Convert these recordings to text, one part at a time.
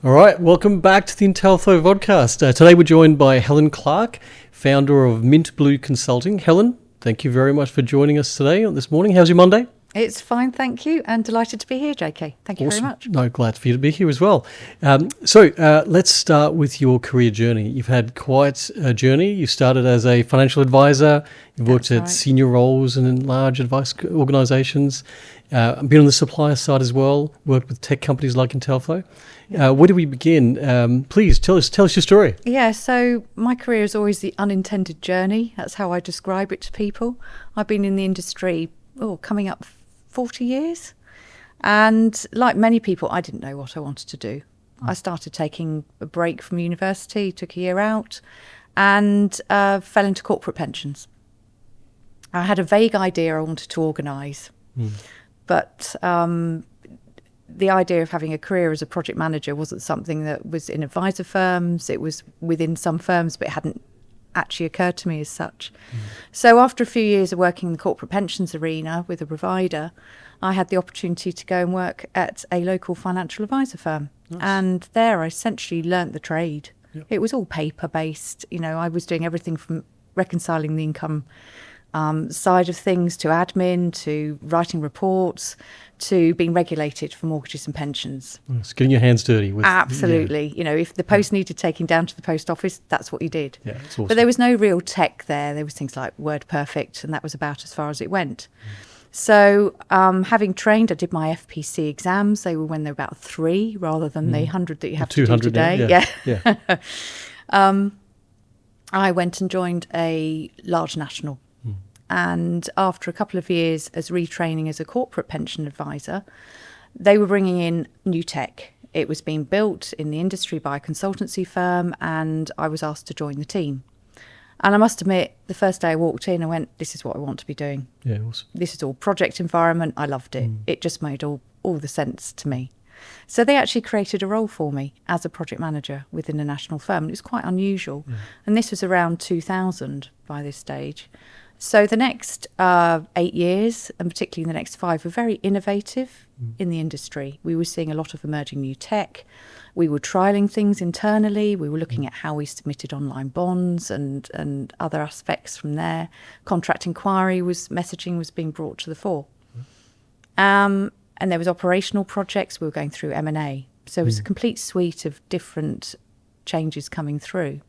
All right, welcome back to the intelliflo vodcast. Today we're joined by Helen Clark, founder of Mint Blue Consulting. Helen, thank you very much for joining us today this morning. How's your Monday? It's fine, thank you, and delighted to be here, JK. Thank you very much. No, glad for you to be here as well. Let's start with your career journey. You've had quite a journey. You started as a financial advisor. You've worked at senior roles in large advice organisations. Been on the supplier side as well. Worked with tech companies like intelliflo. Where do we begin? Please tell us your story. Yeah, so my career is always the unintended journey. That's how I describe it to people. I've been in the industry coming up 40 years. And like many people, I didn't know what I wanted to do. I started taking a break from university, took a year out, and fell into corporate pensions. I had a vague idea I wanted to organise, but the idea of having a career as a project manager wasn't something that was in advisor firms. It was within some firms, but it hadn't actually occurred to me as such. So after a few years of working in the corporate pensions arena with a provider, I had the opportunity to go and work at a local financial advisor firm. Nice. And there I essentially learnt the trade. Yep. It was all paper based. I was doing everything from reconciling the income side of things to admin, to writing reports, to being regulated for mortgages and pensions. It's getting your hands dirty. Absolutely. Yeah. If the post needed taking down to the post office, that's what you did. Yeah, it's awesome. But there was no real tech there. There was things like WordPerfect, and that was about as far as it went. So having trained, I did my FPC exams. They were when they were about 3 rather than the 100 that you have to do today. Yeah. I went and joined a large national. And after a couple of years as retraining as a corporate pension advisor, they were bringing in new tech. It was being built in the industry by a consultancy firm, and I was asked to join the team. And I must admit, the first day I walked in, I went, this is what I want to be doing. Yeah, awesome. This is all project environment. I loved it. It just made all the sense to me. So they actually created a role for me as a project manager within a national firm. It was quite unusual. And this was around 2000 by this stage. So the next 8 years, and particularly the next 5, were very innovative in the industry. We were seeing a lot of emerging new tech. We were trialling things internally. We were looking at how we submitted online bonds and other aspects from there. Contract inquiry messaging was being brought to the fore. And there was operational projects. We were going through M&A. So it was a complete suite of different changes coming through.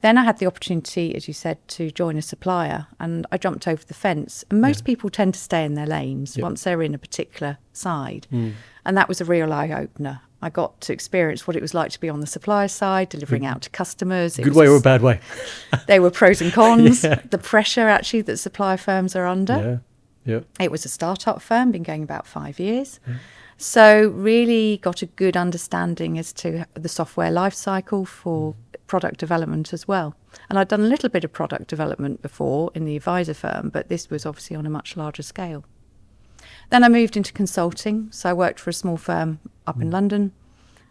Then I had the opportunity, as you said, to join a supplier, and I jumped over the fence. And most people tend to stay in their lanes once they're in a particular side. And that was a real eye-opener. I got to experience what it was like to be on the supplier side, delivering out to customers. Good way or a bad way? There were pros and cons. The pressure, actually, that supplier firms are under. Yeah. It was a start-up firm, been going about 5 years. So really got a good understanding as to the software life cycle for product development as well. And I'd done a little bit of product development before in the advisor firm, but this was obviously on a much larger scale. Then I moved into consulting. So I worked for a small firm up in London,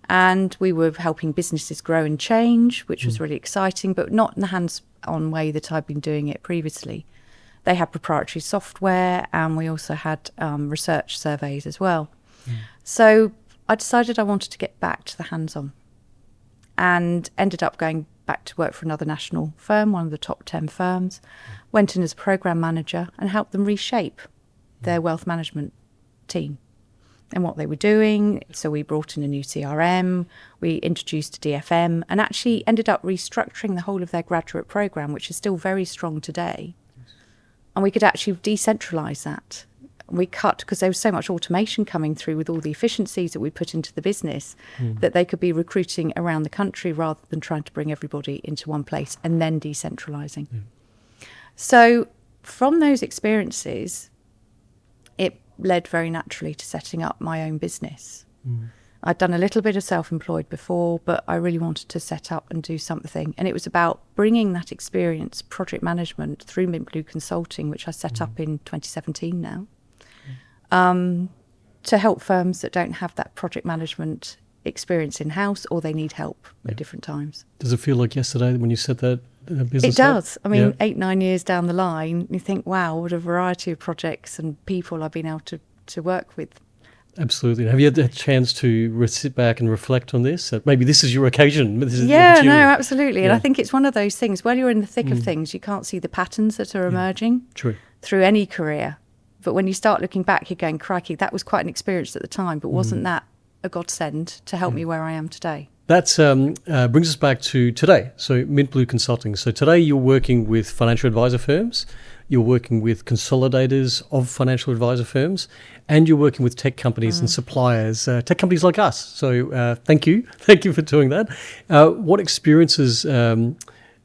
and we were helping businesses grow and change, which was really exciting, but not in the hands-on way that I'd been doing it previously. They had proprietary software, and we also had research surveys as well. So I decided I wanted to get back to the hands-on, and ended up going back to work for another national firm, one of the top 10 firms, went in as program manager and helped them reshape their wealth management team and what they were doing. So we brought in a new CRM, we introduced a DFM, and actually ended up restructuring the whole of their graduate program, which is still very strong today. And we could actually decentralise that. We cut, because there was so much automation coming through with all the efficiencies that we put into the business, that they could be recruiting around the country rather than trying to bring everybody into one place and then decentralising. So from those experiences, it led very naturally to setting up my own business. I'd done a little bit of self-employed before, but I really wanted to set up and do something. And it was about bringing that experience, project management, through Mint Blue Consulting, which I set up in 2017 now. To help firms that don't have that project management experience in-house, or they need help at different times. Does it feel like yesterday when you set that business It does. up? I mean, 8-9 years down the line, you think, wow, what a variety of projects and people I've been able to work with. Absolutely. Have you had a chance to sit back and reflect on this? Maybe this is your occasion. This is the Yeah, no, opportunity. absolutely. And I think it's one of those things, when you're in the thick of things, you can't see the patterns that are emerging through any career. But when you start looking back, you're going, crikey, that was quite an experience at the time, but wasn't that a godsend to help me where I am today? That brings us back to today. So Mint Blue Consulting. So today you're working with financial advisor firms, you're working with consolidators of financial advisor firms, and you're working with tech companies and suppliers, tech companies like us. So thank you. Thank you for doing that. What experiences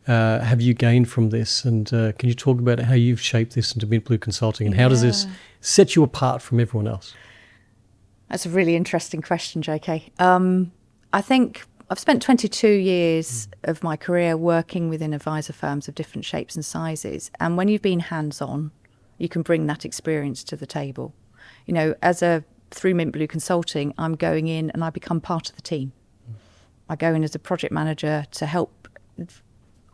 have you gained from this? And can you talk about how you've shaped this into Mint Blue Consulting, and how does this set you apart from everyone else? That's a really interesting question, JK. I think I've spent 22 years of my career working within advisor firms of different shapes and sizes. And when you've been hands-on, you can bring that experience to the table. You know, through Mint Blue Consulting, I'm going in and I become part of the team. I go in as a project manager to help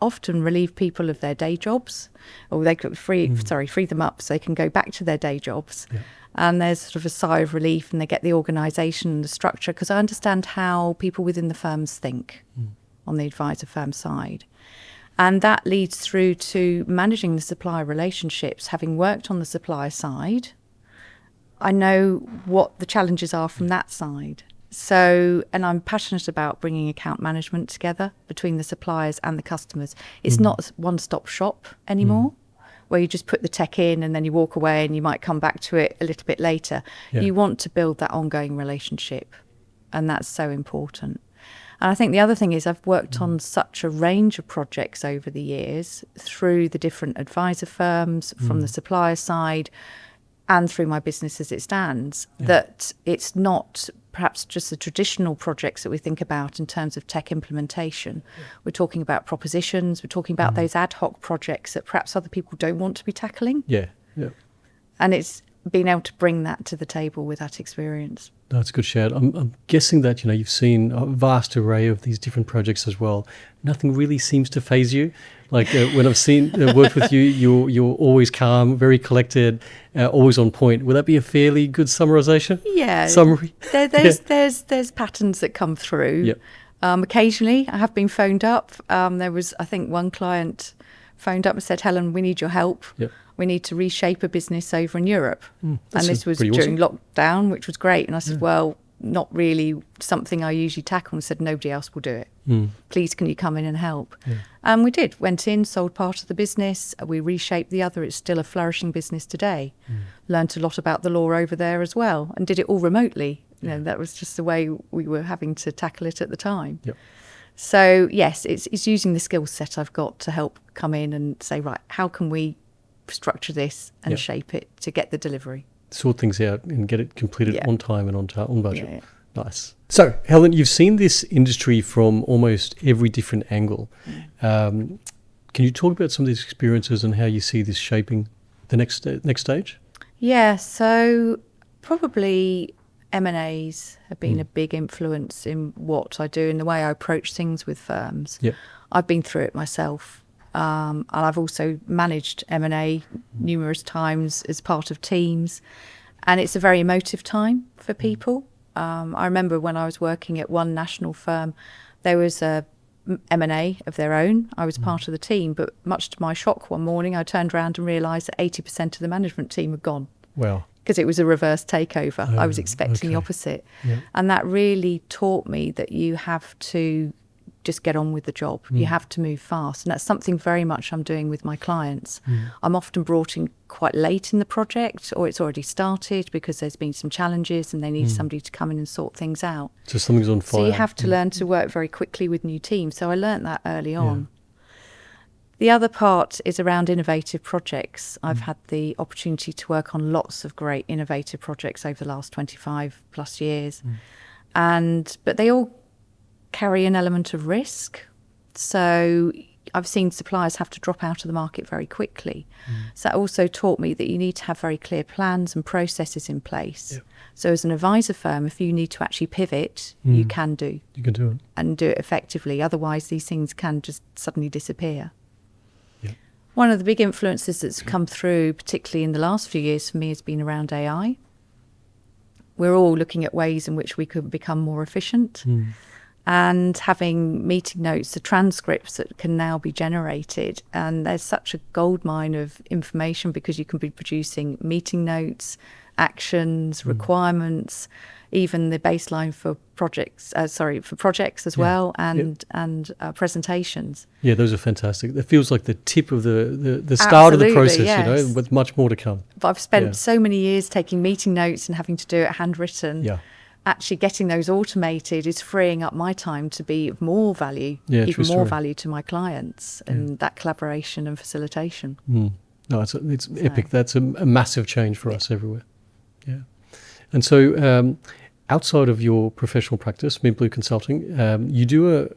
often relieve people of their day jobs, or they could free them up so they can go back to their day jobs. Yeah. And there's sort of a sigh of relief, and they get the organisation and the structure, because I understand how people within the firms think on the advisor firm side. And that leads through to managing the supplier relationships. Having worked on the supplier side, I know what the challenges are from that side. So, and I'm passionate about bringing account management together between the suppliers and the customers. It's not one-stop shop anymore, where you just put the tech in and then you walk away and you might come back to it a little bit later. Yeah. You want to build that ongoing relationship, and that's so important. And I think the other thing is I've worked on such a range of projects over the years through the different advisor firms, from the supplier side, and through my business as it stands, that it's not perhaps just the traditional projects that we think about in terms of tech implementation. We're talking about propositions, we're talking about those ad hoc projects that perhaps other people don't want to be tackling. Yeah. And it's being able to bring that to the table with that experience. That's a good shout. I'm guessing that, you know, you've seen a vast array of these different projects as well. Nothing really seems to faze you. Like when I've worked with you, you're always calm, very collected, always on point. Would that be a fairly good summarization? Yeah. Summary? There's patterns that come through. Yep. Occasionally, I have been phoned up. There was, I think, one client phoned up and said, Helen, we need your help. Yep. We need to reshape a business over in Europe. And this was during lockdown, which was great. And I said, well, not really something I usually tackle, and said, nobody else will do it. Please, can you come in and help? And we did. Went in, sold part of the business. We reshaped the other. It's still a flourishing business today. Learned a lot about the law over there as well, and did it all remotely. You know, that was just the way we were having to tackle it at the time. Yep. So, yes, it's using the skill set I've got to help come in and say, right, how can we structure this and shape it to get the delivery? Sort things out and get it completed on time and on budget. Yeah. Nice. So, Helen, you've seen this industry from almost every different angle. Can you talk about some of these experiences and how you see this shaping the next stage? Yeah, so probably M&As have been a big influence in what I do and the way I approach things with firms. Yep. I've been through it myself. And I've also managed M&A numerous times as part of teams. And it's a very emotive time for people. I remember when I was working at one national firm, there was a M&A of their own. I was part of the team, but much to my shock, one morning I turned around and realised that 80% of the management team had gone. Wow. Because it was a reverse takeover. I was expecting the opposite. Yeah. And that really taught me that you have to just get on with the job. You have to move fast. And that's something very much I'm doing with my clients. I'm often brought in quite late in the project, or it's already started because there's been some challenges and they need somebody to come in and sort things out. So something's on fire. So you have to learn to work very quickly with new teams. So I learnt that early on. The other part is around innovative projects. I've had the opportunity to work on lots of great innovative projects over the last 25 plus years. But they all carry an element of risk. So I've seen suppliers have to drop out of the market very quickly. So that also taught me that you need to have very clear plans and processes in place. Yep. So as an advisor firm, if you need to actually pivot, you can do. You can do it. And do it effectively. Otherwise, these things can just suddenly disappear. Yep. One of the big influences that's come through, particularly in the last few years for me, has been around AI. we're all looking at ways in which we could become more efficient. And having meeting notes, the transcripts that can now be generated. And there's such a goldmine of information because you can be producing meeting notes, actions, requirements, even the baseline for projects as well, and presentations. Yeah, those are fantastic. It feels like the tip of the start of the process, yes. with much more to come. But I've spent so many years taking meeting notes and having to do it handwritten. Yeah. Actually getting those automated is freeing up my time to be of more value, even more value to my clients, and that collaboration and facilitation. No, it's epic. That's a massive change for us everywhere. Yeah. And so outside of your professional practice, Mid-Blue Consulting, you do a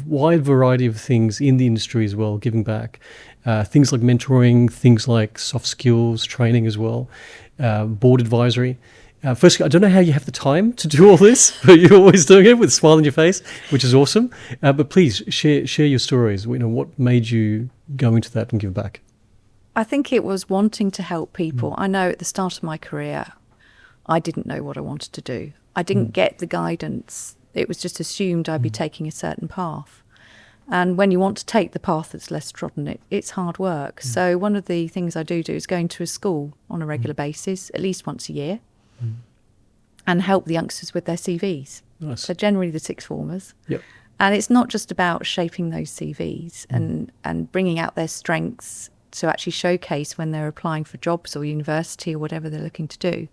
wide variety of things in the industry as well, giving back. Things like mentoring, things like soft skills, training as well, board advisory. Firstly, I don't know how you have the time to do all this, but you're always doing it with a smile on your face, which is awesome. But please share your stories. What made you go into that and give back? I think it was wanting to help people. I know at the start of my career, I didn't know what I wanted to do. I didn't get the guidance. It was just assumed I'd be taking a certain path. And when you want to take the path that's less trodden, it's hard work. So one of the things I do is going to a school on a regular basis, at least once a year, and help the youngsters with their CVs. Nice. So generally the sixth formers. Yep. And it's not just about shaping those CVs and bringing out their strengths to actually showcase when they're applying for jobs or university or whatever they're looking to do.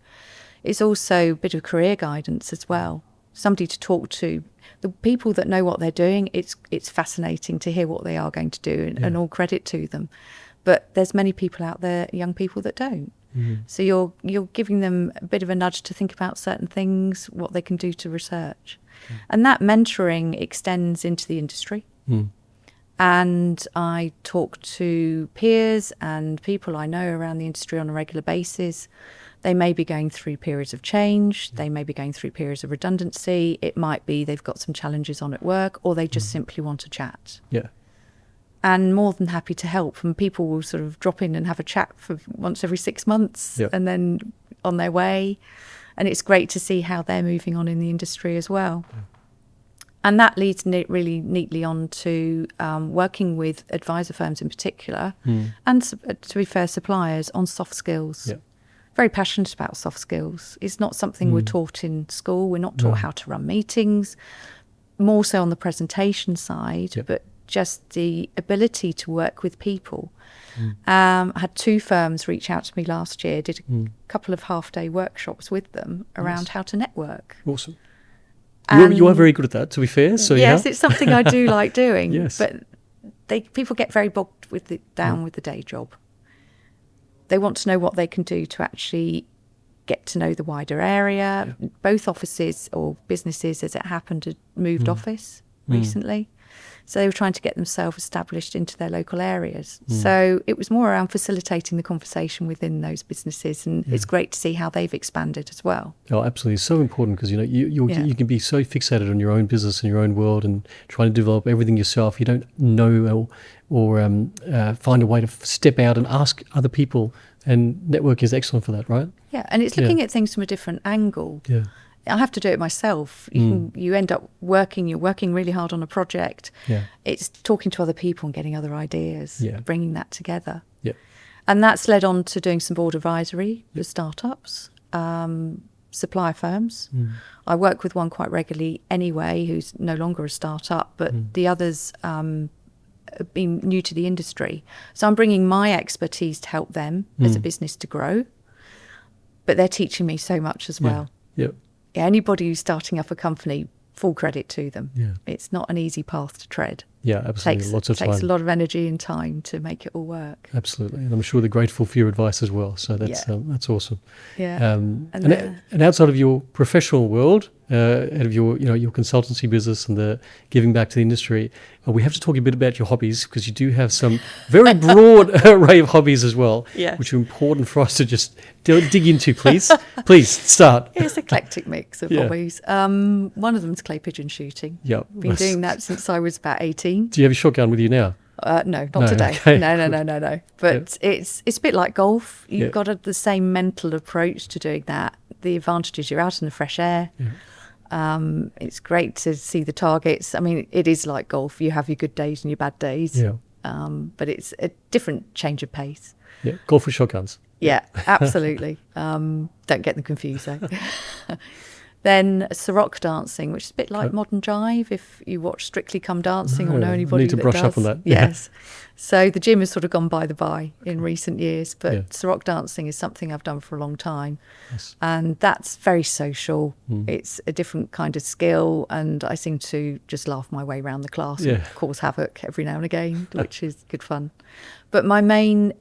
It's also a bit of career guidance as well. Somebody to talk to. The people that know what they're doing, it's fascinating to hear what they are going to do, and all credit to them. But there's many people out there, young people, that don't. So you're giving them a bit of a nudge to think about certain things, what they can do to research. And that mentoring extends into the industry. And I talk to peers and people I know around the industry on a regular basis. They may be going through periods of change. They may be going through periods of redundancy. It might be they've got some challenges on at work, or they just simply want to chat. Yeah. And more than happy to help. And people will sort of drop in and have a chat for once every 6 months and then on their way. And it's great to see how they're moving on in the industry as well. And that leads really neatly on to working with advisor firms in particular, and to be fair, suppliers on soft skills. Yeah. Very passionate about soft skills. It's not something we're taught in school. We're not taught how to run meetings, more so on the presentation side, but just the ability to work with people. I had 2 firms reach out to me last year, did a couple of half-day workshops with them around how to network. Awesome. You are very good at that, to be fair. So yes, it's something I do like doing. Yes. But people get very bogged down with the day job. They want to know what they can do to actually get to know the wider area. Both offices or businesses, as it happened, had moved office recently. So they were trying to get themselves established into their local areas. So it was more around facilitating the conversation within those businesses, and it's great to see how they've expanded as well. Oh, absolutely. It's so important because, you can be so fixated on your own business and your own world and trying to develop everything yourself. You don't know or find a way to step out and ask other people, and network is excellent for that, right? Yeah, and it's looking at things from a different angle. Yeah. I have to do it myself. You end up you're working really hard on a project. Yeah. It's talking to other people and getting other ideas, bringing that together. Yeah. And that's led on to doing some board advisory for startups, supplier firms. I work with one quite regularly anyway, who's no longer a startup, but the others have been new to the industry. So I'm bringing my expertise to help them as a business to grow, but they're teaching me so much as well. Yeah. Anybody who's starting up a company, full credit to them. Yeah. It's not an easy path to tread. Yeah, absolutely. Lots of time. Takes a lot of energy and time to make it all work. Absolutely. And I'm sure they're grateful for your advice as well. So that's awesome. Yeah. And outside of your professional world, out of your consultancy business and the giving back to the industry, we have to talk a bit about your hobbies, because you do have some very broad array of hobbies as well, which are important for us to just dig into, please. Please start. It's an eclectic mix of hobbies. One of them is clay pigeon shooting. Yeah. Been doing that since I was about 18. Do you have a shotgun with you now? No, not No, today. okay, No. But it's a bit like golf. You've got the same mental approach to doing that. The advantage is you're out in the fresh air. Yeah. It's great to see the targets. I mean, it is like golf. You have your good days and your bad days. Yeah. But it's a different change of pace. Yeah. Golf with shotguns. Yeah, absolutely. Don't get them confused though. Then Sarok dancing, which is a bit like modern jive. If you watch Strictly Come Dancing or know anybody need to that brush does. up on that. Yes. So the gym has sort of gone by the by in recent years, but Sarok dancing is something I've done for a long time. Yes. And that's very social. It's a different kind of skill, and I seem to just laugh my way around the class and cause havoc every now and again, which is good fun. But my main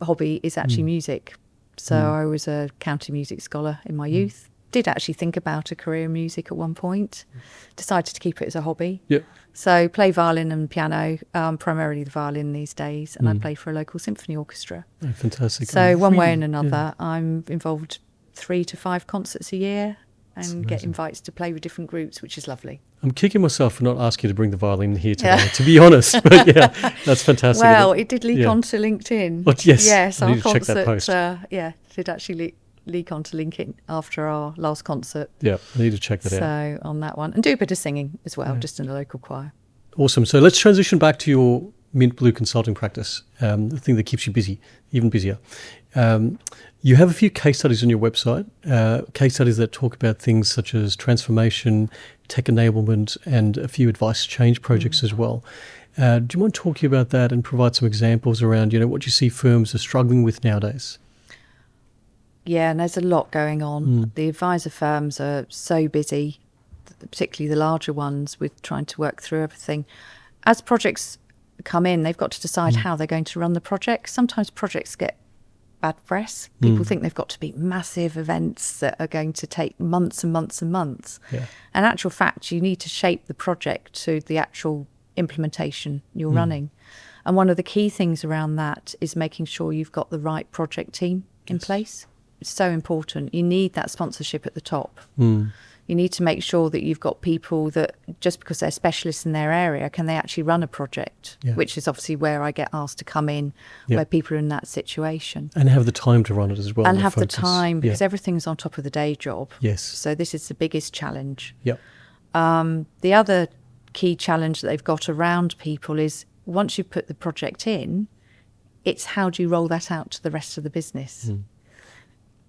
hobby is actually music. So I was a county music scholar in my youth. Did actually think about a career in music at one point. Decided to keep it as a hobby. Yeah. So play violin and piano, primarily the violin these days, and I play for a local symphony orchestra. Oh, fantastic. So one way and another, I'm involved 3 to 5 concerts a year and get invites to play with different groups, which is lovely. I'm kicking myself for not asking you to bring the violin here today, to be honest. But that's fantastic. Well, it did leak onto LinkedIn. Oh, yes. Yes, I our need to check that concert, post. did actually leak onto LinkedIn after our last concert. Yeah, I need to check that out. So on that one. And do a bit of singing as well, just in a local choir. Awesome. So let's transition back to your Mint Blue consulting practice, the thing that keeps you busy, even busier. You have a few case studies on your website, case studies that talk about things such as transformation, tech enablement, and a few advice change projects as well. Do you mind talking about that and provide some examples around, what you see firms are struggling with nowadays? Yeah, and there's a lot going on. The advisor firms are so busy, particularly the larger ones, with trying to work through everything. As projects come in, they've got to decide how they're going to run the project. Sometimes projects get bad press. People think they've got to be massive events that are going to take months and months and months. Yeah. In actual fact, you need to shape the project to the actual implementation you're running. And one of the key things around that is making sure you've got the right project team in place. It's so important. You need that sponsorship at the top. You need to make sure that you've got people that, just because they're specialists in their area, can they actually run a project, which is obviously where I get asked to come in, where people are in that situation. And have the time to run it as well. And have the time, because everything's on top of the day job. Yes. So this is the biggest challenge. Yep. The other key challenge that they've got around people is, once you put the project in, it's how do you roll that out to the rest of the business?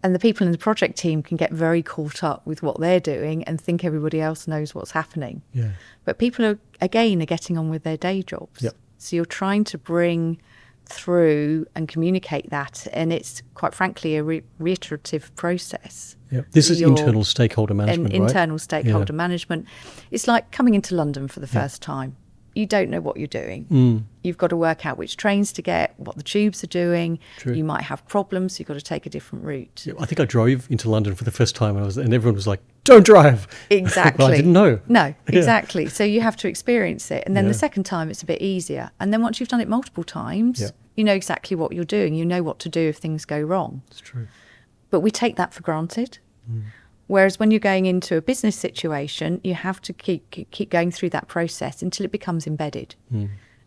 And the people in the project team can get very caught up with what they're doing and think everybody else knows what's happening. Yeah. But people are getting on with their day jobs. Yep. So you're trying to bring through and communicate that, and it's quite frankly a reiterative process. Yep. This is internal stakeholder management, right? Internal stakeholder management. It's like coming into London for the first time. You don't know what you're doing. You've got to work out which trains to get, what the tubes are doing. True. You might have problems, so you've got to take a different route. Yeah, I think I drove into London for the first time, and everyone was like, "Don't drive." Exactly. Well, I didn't know. No, exactly. So you have to experience it, and then the second time it's a bit easier. And then once you've done it multiple times, you know exactly what you're doing. You know what to do if things go wrong. It's true. But we take that for granted. Whereas when you're going into a business situation, you have to keep going through that process until it becomes embedded.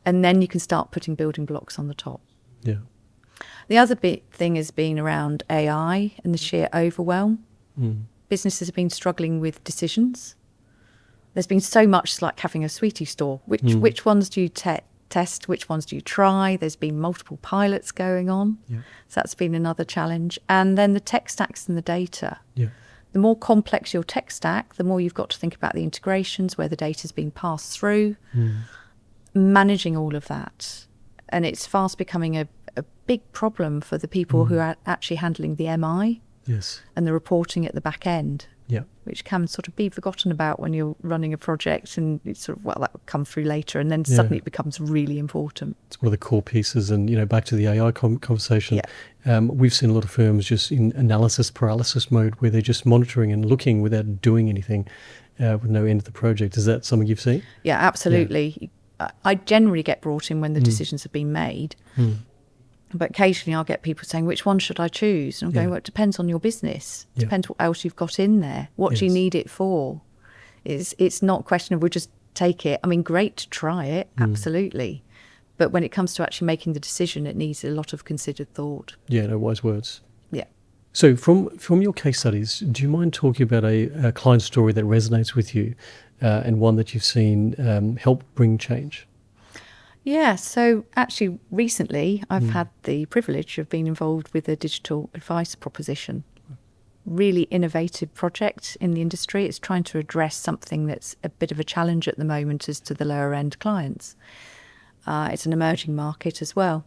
And then you can start putting building blocks on the top. Yeah. The other big thing has been around AI and the sheer overwhelm. Businesses have been struggling with decisions. There's been so much like having a sweetie store. Which ones do you test? Which ones do you try? There's been multiple pilots going on. Yeah. So that's been another challenge. And then the tech stacks and the data. Yeah. The more complex your tech stack, the more you've got to think about the integrations, where the data's being passed through, managing all of that. And it's fast becoming a big problem for the people who are actually handling the MI and the reporting at the back end, which can sort of be forgotten about when you're running a project, and it's sort of, well, that will come through later, and then suddenly it becomes really important. It's one of the core pieces. And, back to the AI conversation, we've seen a lot of firms just in analysis paralysis mode, where they're just monitoring and looking without doing anything with no end of the project. Is that something you've seen? Yeah, absolutely. Yeah. I generally get brought in when the decisions have been made. But occasionally I'll get people saying, which one should I choose? And I'm going, well, it depends on your business. It depends what else you've got in there. What do you need it for? It's not a question of we'll just take it. I mean, great to try it, absolutely. But when it comes to actually making the decision, it needs a lot of considered thought. Yeah, no, wise words. Yeah. So from your case studies, do you mind talking about a client story that resonates with you and one that you've seen help bring change? Yeah, so actually recently I've had the privilege of being involved with a digital advice proposition. Really innovative project in the industry. It's trying to address something that's a bit of a challenge at the moment as to the lower end clients. It's an emerging market as well.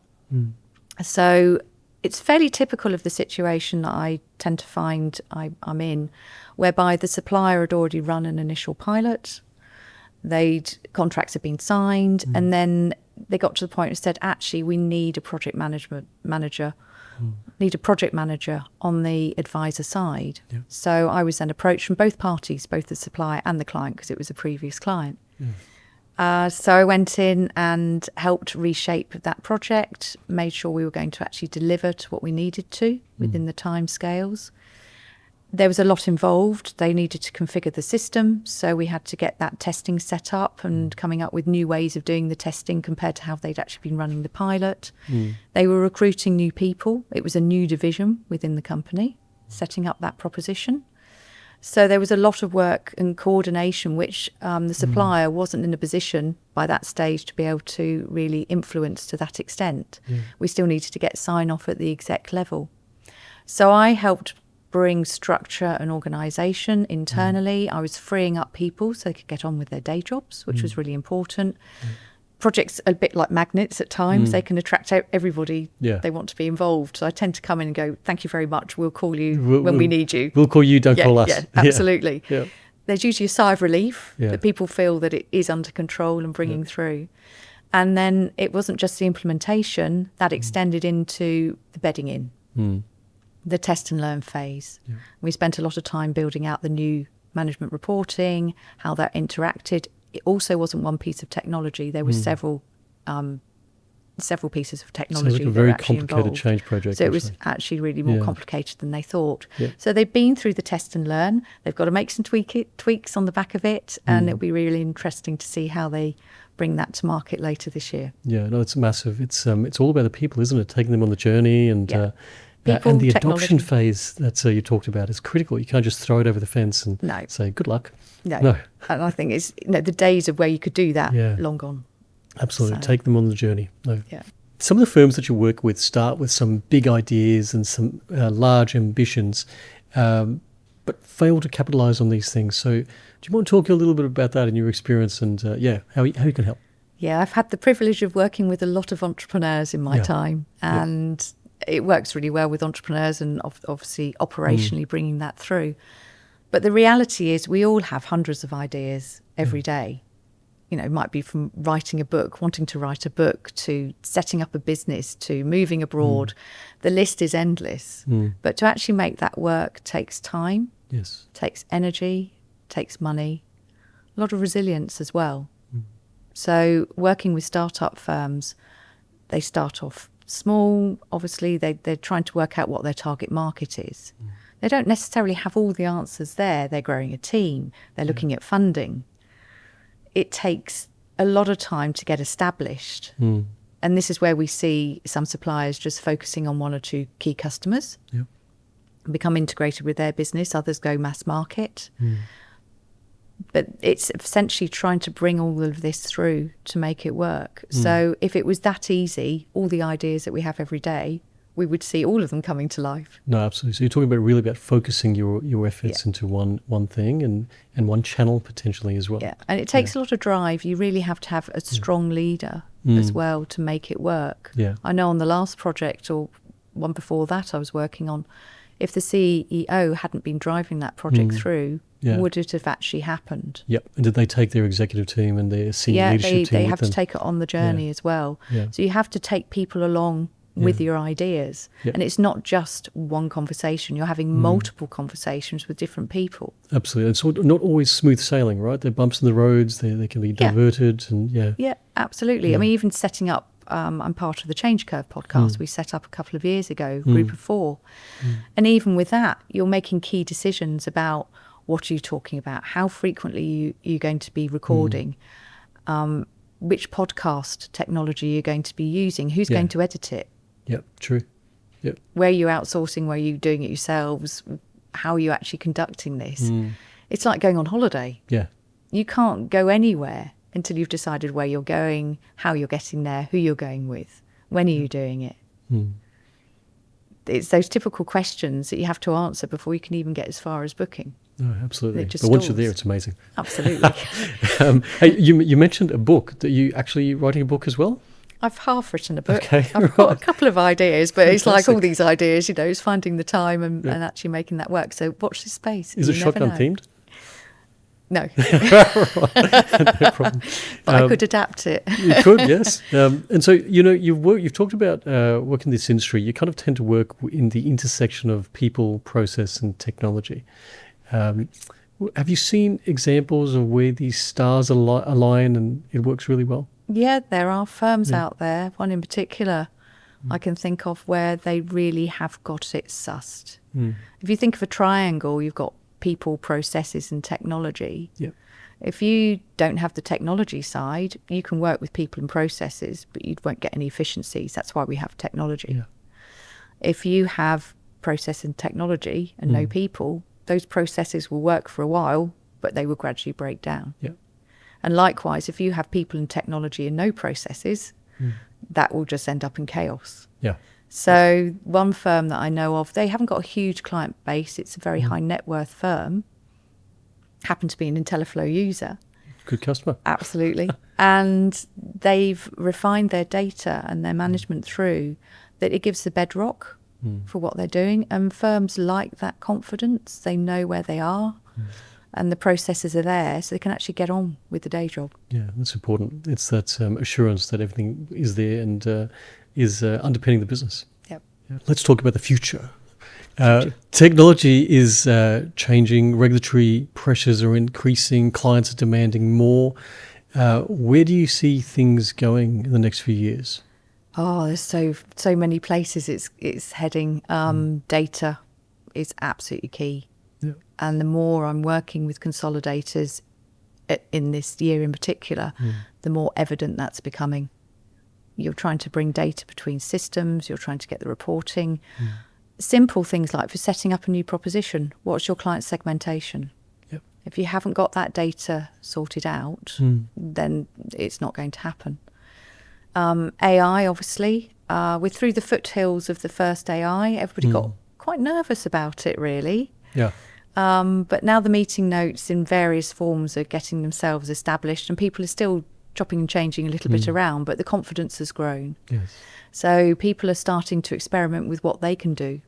So it's fairly typical of the situation that I tend to find I'm in, whereby the supplier had already run an initial pilot, contracts had been signed, and then they got to the point and said, actually, we need a project manager on the advisor side. Yeah. So I was then approached from both parties, both the supplier and the client, because it was a previous client. So I went in and helped reshape that project, made sure we were going to actually deliver to what we needed to within the timescales. There was a lot involved. They needed to configure the system, so we had to get that testing set up and coming up with new ways of doing the testing compared to how they'd actually been running the pilot. They were recruiting new people. It was a new division within the company, setting up that proposition. So there was a lot of work and coordination, which the supplier wasn't in a position by that stage to be able to really influence to that extent. We still needed to get sign-off at the exec level. So I helped bring structure and organisation internally. I was freeing up people so they could get on with their day jobs, which was really important. Projects are a bit like magnets at times. They can attract everybody. They want to be involved. So I tend to come in and go, thank you very much. We'll call you when we need you. We'll call you, don't call us. Yeah, absolutely. Yeah. There's usually a sigh of relief that people feel that it is under control and bringing through. And then it wasn't just the implementation, that extended into the bedding in. The test and learn phase. We spent a lot of time building out the new management reporting, how that interacted. It also wasn't one piece of technology. There were several pieces of technology. So like a very complicated change project. So it was actually really more complicated than they thought. So they've been through the test and learn. They've got to make some tweaks on the back of it, and it'll be really interesting to see how they bring that to market later this year. Yeah, no, it's massive. It's all about the people, isn't it? Taking them on the journey and people, and the technology. adoption phase that you talked about is critical. You can't just throw it over the fence and say, good luck. No. And I think it's the days of where you could do that long gone. Absolutely. So, take them on the journey. Some of the firms that you work with start with some big ideas and some large ambitions, but fail to capitalise on these things. So do you want to talk a little bit about that in your experience and how you can help? Yeah, I've had the privilege of working with a lot of entrepreneurs in my time, and it works really well with entrepreneurs and obviously operationally bringing that through. But the reality is we all have hundreds of ideas every day. You know, it might be from writing a book, wanting to write a book, to setting up a business, to moving abroad. The list is endless. But to actually make that work takes time, takes energy, takes money, a lot of resilience as well. So working with startup firms, they start off small. Obviously, they're trying to work out what their target market is. They don't necessarily have all the answers there. They're growing a team. They're looking at funding. It takes a lot of time to get established. And this is where we see some suppliers just focusing on one or two key customers, become integrated with their business. Others go mass market. But it's essentially trying to bring all of this through to make it work. So if it was that easy, all the ideas that we have every day, we would see all of them coming to life. No, absolutely. So you're talking about really about focusing your efforts into one thing and one channel potentially as well. Yeah, and it takes a lot of drive. You really have to have a strong leader as well to make it work. Yeah. I know on the last project or one before that I was working on, if the CEO hadn't been driving that project through, would it have actually happened? Yep. And did they take their executive team and their senior leadership team? Yeah, they have to take it on the journey as well. Yeah. So you have to take people along with your ideas. Yep. And it's not just one conversation. You're having multiple conversations with different people. Absolutely. And so not always smooth sailing, right? There are bumps in the roads. They can be diverted. And Yeah, absolutely. Yeah. I mean, even setting up, I'm part of the Change Curve podcast we set up a couple of years ago, group of 4. And even with that, you're making key decisions about what are you talking about, how frequently you're going to be recording, which podcast technology you're going to be using, who's going to edit it. Yep, true. Yep. Where are you outsourcing, where are you doing it yourselves, how are you actually conducting this? It's like going on holiday. Yeah. You can't go anywhere until you've decided where you're going, how you're getting there, who you're going with, when are you doing it. It's those typical questions that you have to answer before you can even get as far as booking. No, absolutely. But stalls. once you're there, it's amazing. Absolutely. Hey, you mentioned a book. That you actually writing a book as well? I've half written a book. Okay, I've got a couple of ideas, but it's like Fantastic. all these ideas, it's finding the time and actually making that work. So watch this space. Is it shotgun themed? No. No problem. But I could adapt it. You could, yes. And so, you've talked about work in this industry. You kind of tend to work in the intersection of people, process, and technology. Have you seen examples of where these stars align and it works really well? Yeah, there are firms out there, one in particular I can think of, where they really have got it sussed. If you think of a triangle, you've got people, processes and technology. Yep. If you don't have the technology side, you can work with people and processes, but you won't get any efficiencies. That's why we have technology. Yeah. If you have process and technology and no people, those processes will work for a while, but they will gradually break down. Yeah. And likewise, if you have people and technology and no processes, that will just end up in chaos. Yeah. So one firm that I know of, they haven't got a huge client base. It's a very high net worth firm. Happened to be an intelliflo user. Good customer. Absolutely. And they've refined their data and their management through that it gives the bedrock for what they're doing. And firms like that confidence. They know where they are and the processes are there, so they can actually get on with the day job. Yeah, that's important. It's that assurance that everything is there and is underpinning the business. Yep. Yeah. Let's talk about the future. Technology is changing, regulatory pressures are increasing, clients are demanding more. Where do you see things going in the next few years? Oh, there's so many places it's heading. Data is absolutely key. Yeah. And the more I'm working with consolidators in this year in particular, the more evident that's becoming. You're trying to bring data between systems, you're trying to get the reporting. Simple things like for setting up a new proposition, what's your client segmentation? Yep. If you haven't got that data sorted out, then it's not going to happen. AI, obviously, we're through the foothills of the first AI. Everybody got quite nervous about it, really. Yeah. But now the meeting notes in various forms are getting themselves established and people are still chopping and changing a little bit around, but the confidence has grown. Yes. So people are starting to experiment with what they can do.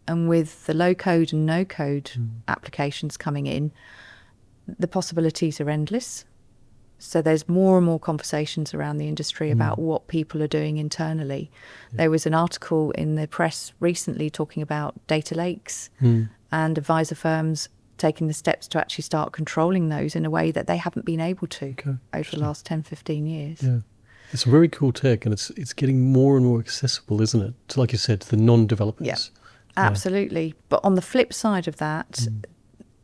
And with the low code and no code applications coming in, the possibilities are endless. So there's more and more conversations around the industry about what people are doing internally. Yeah. There was an article in the press recently talking about data lakes and advisor firms taking the steps to actually start controlling those in a way that they haven't been able to over the last 10, 15 years. Yeah. It's very cool tech and it's getting more and more accessible, isn't it? To, like you said, to the non-developers. Yeah, absolutely. But on the flip side of that,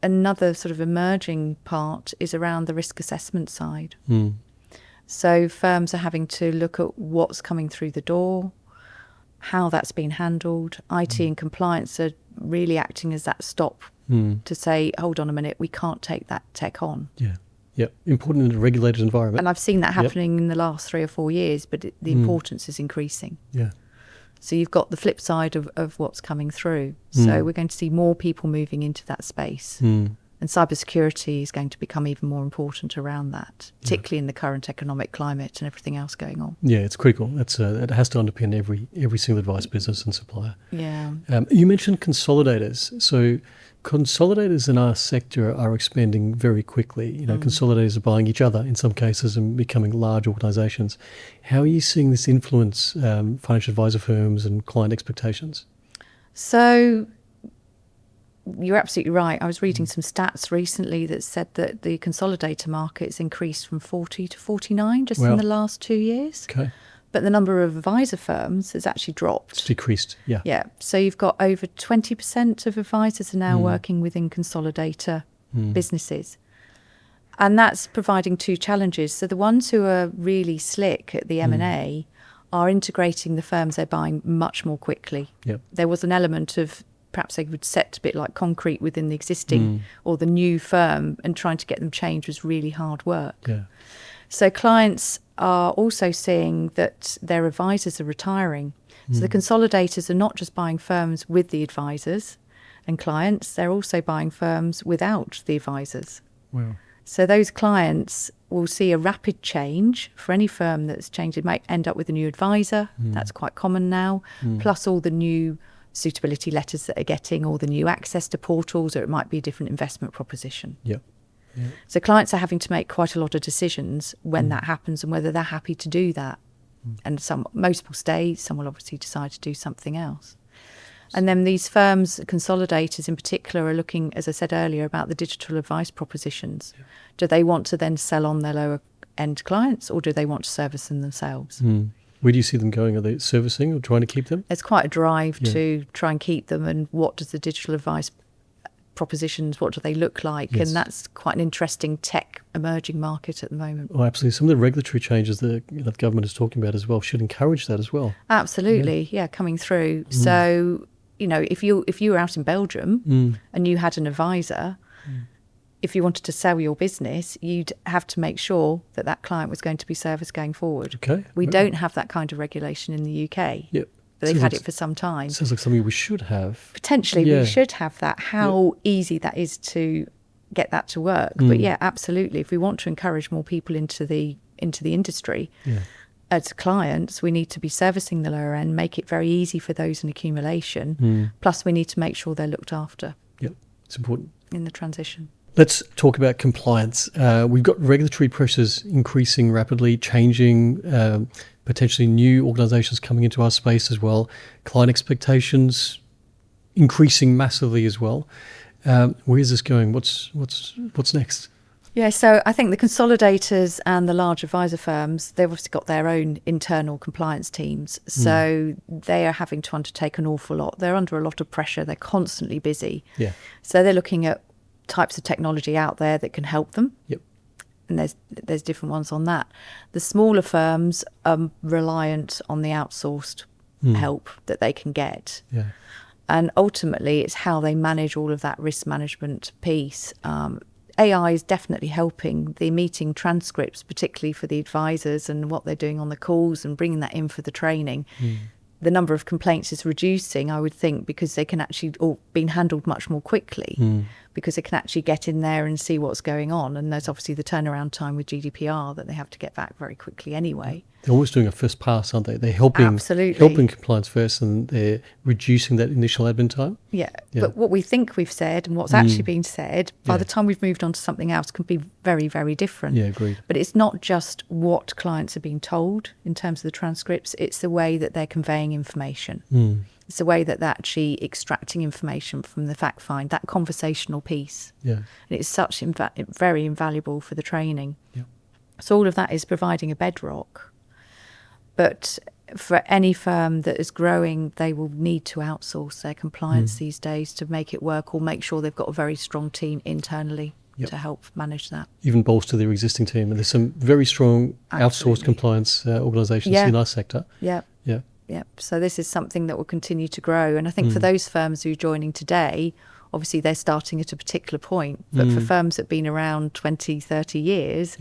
another sort of emerging part is around the risk assessment side. So firms are having to look at what's coming through the door, how that's been handled. IT and compliance are really acting as that stop to say, hold on a minute, we can't take that tech on. Yeah. Yeah, important in a regulated environment. And I've seen that happening in the last 3 or 4 years, but the importance is increasing. Yeah. So you've got the flip side of what's coming through. So we're going to see more people moving into that space. And cybersecurity is going to become even more important around that, particularly in the current economic climate and everything else going on. Yeah, it's critical. That's it has to underpin every single advice business and supplier. Yeah. You mentioned consolidators. So consolidators in our sector are expanding very quickly. Consolidators are buying each other in some cases and becoming large organisations. How are you seeing this influence financial advisor firms and client expectations? So you're absolutely right. I was reading some stats recently that said that the consolidator market's increased from 40 to 49 just in the last 2 years. Okay. But the number of advisor firms has actually dropped. It's decreased, yeah. Yeah. So you've got over 20% of advisors are now working within consolidator businesses. And that's providing two challenges. So the ones who are really slick at the M&A are integrating the firms they're buying much more quickly. Yep. There was an element of perhaps they would set a bit like concrete within the existing or the new firm, and trying to get them changed was really hard work. Yeah. So clients are also seeing that their advisors are retiring. So the consolidators are not just buying firms with the advisors and clients, they're also buying firms without the advisors. Wow. So those clients will see a rapid change. For any firm that's changed, it might end up with a new advisor. That's quite common now, plus all the new suitability letters that are getting, all the new access to portals, or it might be a different investment proposition. Yep. Yeah. So clients are having to make quite a lot of decisions when that happens, and whether they're happy to do that. And most will stay, some will obviously decide to do something else. And then these firms, consolidators in particular, are looking, as I said earlier, about the digital advice propositions. Yeah. Do they want to then sell on their lower end clients, or do they want to service them themselves? Where do you see them going? Are they servicing or trying to keep them? There's quite a drive to try and keep them, and what does the digital advice propositions, what do they look like? Yes. And that's quite an interesting tech emerging market at the moment. Oh, absolutely. Some of the regulatory changes that the government is talking about as well should encourage that as well. Absolutely, yeah, coming through. So, if you were out in Belgium and you had an advisor, if you wanted to sell your business, you'd have to make sure that that client was going to be serviced going forward. Okay. We don't have that kind of regulation in the UK. Yep. But they've had it for some time. Sounds like something we should have. Potentially, we should have that. How easy that is to get that to work. But yeah, absolutely. If we want to encourage more people into the industry, as clients, we need to be servicing the lower end, make it very easy for those in accumulation. Plus, we need to make sure they're looked after. Yep, it's important in the transition. Let's talk about compliance. We've got regulatory pressures increasing rapidly, changing, potentially new organisations coming into our space as well. Client expectations increasing massively as well. Where is this going? What's next? Yeah, so I think the consolidators and the large advisor firms, they've obviously got their own internal compliance teams. So they are having to undertake an awful lot. They're under a lot of pressure. They're constantly busy. Yeah. So they're looking at types of technology out there that can help them. Yep. And there's different ones on that. The smaller firms are reliant on the outsourced help that they can get. Yeah. And ultimately, it's how they manage all of that risk management piece. AI is definitely helping the meeting transcripts, particularly for the advisors and what they're doing on the calls and bringing that in for the training. The number of complaints is reducing, I would think, because they can actually all being handled much more quickly, because they can actually get in there and see what's going on. And there's obviously the turnaround time with GDPR that they have to get back very quickly anyway. They're always doing a first pass, aren't they? They're helping compliance first, and they're reducing that initial admin time. Yeah. But what we think we've said and what's actually been said, by the time we've moved on to something else, can be very, very different. Yeah, agreed. But it's not just what clients are being told in terms of the transcripts, it's the way that they're conveying information. It's the way that they're actually extracting information from the fact find, that conversational piece. Yeah. And it's such very invaluable for the training. Yeah. So all of that is providing a bedrock. But for any firm that is growing, they will need to outsource their compliance these days to make it work, or make sure they've got a very strong team internally to help manage that. Even bolster their existing team. And there's some very strong outsourced compliance organisations in our sector. Yeah. So this is something that will continue to grow. And I think for those firms who are joining today, obviously they're starting at a particular point. But for firms that have been around 20, 30 years,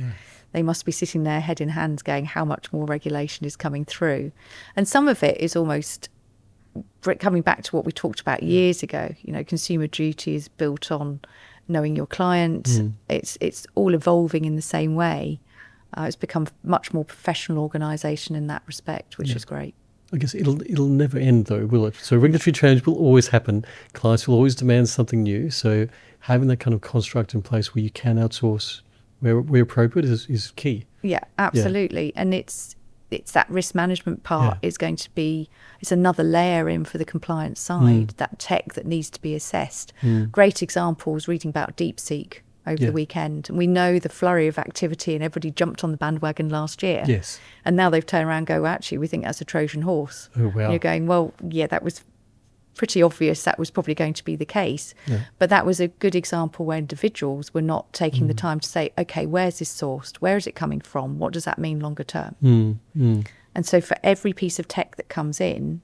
they must be sitting there head in hands going, how much more regulation is coming through? And some of it is almost coming back to what we talked about years ago. Consumer duty is built on knowing your client. It's all evolving in the same way. It's become a much more professional organisation in that respect, which is great. I guess it'll never end though, will it? So regulatory change will always happen. Clients will always demand something new. So having that kind of construct in place where you can outsource where appropriate is key. Yeah, absolutely. Yeah. And it's that risk management part is going to be, it's another layer in for the compliance side, that tech that needs to be assessed. Great examples, reading about DeepSeek over the weekend. And we know the flurry of activity, and everybody jumped on the bandwagon last year. Yes. And now they've turned around and go, actually, we think that's a Trojan horse. Oh, wow. And you're going, well, yeah, that was pretty obvious that was probably going to be the case. Yeah. But that was a good example where individuals were not taking the time to say, okay, where's this sourced? Where is it coming from? What does that mean longer term? And so for every piece of tech that comes in,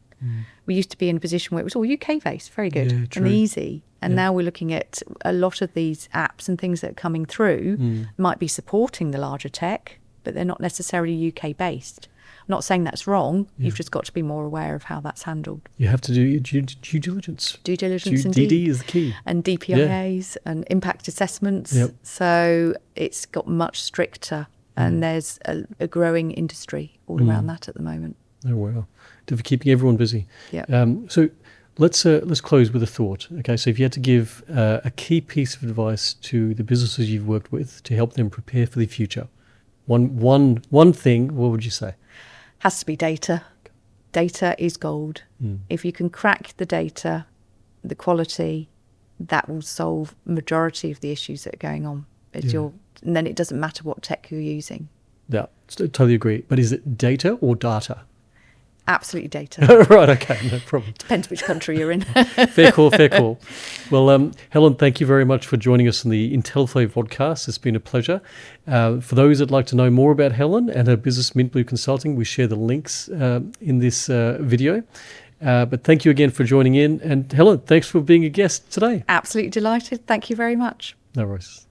we used to be in a position where it was all UK based, very good and easy. And now we're looking at a lot of these apps and things that are coming through might be supporting the larger tech, but they're not necessarily UK based. I'm not saying that's wrong. You've just got to be more aware of how that's handled. You have to do your due diligence. Due diligence, DD indeed. is the key. And DPIAs and impact assessments. Yep. So it's got much stricter, and there's a growing industry all around that at the moment. Oh, wow. For keeping everyone busy. Yeah. So let's close with a thought. Okay, so if you had to give a key piece of advice to the businesses you've worked with to help them prepare for the future, one thing, what would you say? Has to be data. Data is gold. If you can crack the data, the quality, that will solve majority of the issues that are going on. And then it doesn't matter what tech you're using. Yeah, totally agree. But is it data or data? Absolutely data. Right, okay, no problem. Depends which country you're in. Fair call. Well, Helen, thank you very much for joining us on the intelliflo vodcast. It's been a pleasure. For those that'd like to know more about Helen and her business Mint Blue Consulting, we share the links in this video. But thank you again for joining in. And Helen, thanks for being a guest today. Absolutely delighted. Thank you very much. No worries.